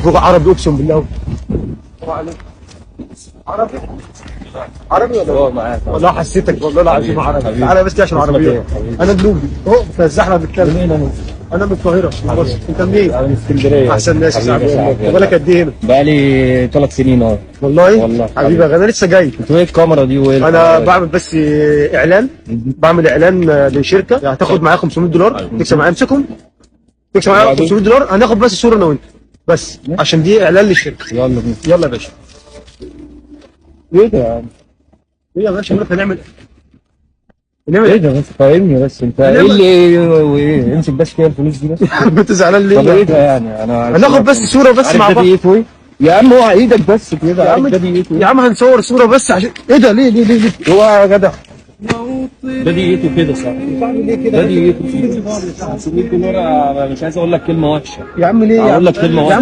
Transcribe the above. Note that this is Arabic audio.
فوق عربي اقسم بالله. عربي عربي ولا معاك والله حسيتك والله العظيم عربي. حبيبي. تعالى بس كده عشان عربيه. انا جنوبي اهو فالزحمه بتتكلم. منين انا من القاهره في مصر. انت منين؟ انا من اسكندريه. احسن ناس يا حبيبي صاحبي والله. صاحبي. بالك قد ايه هنا؟ بقالي 3 سنين اهو. والله والله حبيبي يا غالي انا لسه جاي. انتوا ايه الكاميرا دي وايه انا الكاميرا دي؟ بعمل بس اعلان. بعمل اعلان لشركه هتاخد معايا $500 تكسب معايا. امسكهم تكسب معايا $500. هناخد بس صوره انا وانت بس عشان دي اعلان للشركه. يلا بينا. يلا يا باشا. ايه ده يا عم؟ ايه يا باشا هنعمل ايه ده بس فاهمني بس انت ايه اللي وايه امسك بس كده الفلوس دي بس. انت زعلان ليه؟ طب ايه ده يعني انا هناخد بس صوره بس عارف مع ده بعض. ديته ايه؟ يا عم اوعى ايدك بس كده. يا عارف عم ده ديته يا ايه؟ عم هنصور صوره بس عشان ايه ده؟ ليه اوعى يا جدع. ده ديته كده صح؟ بعمل ليه كده؟ ده ديته $500 مش عايز اقول لك كلمه وحشه. يا عم ليه يا عم؟ اقول لك كلمه يا عم وحشه.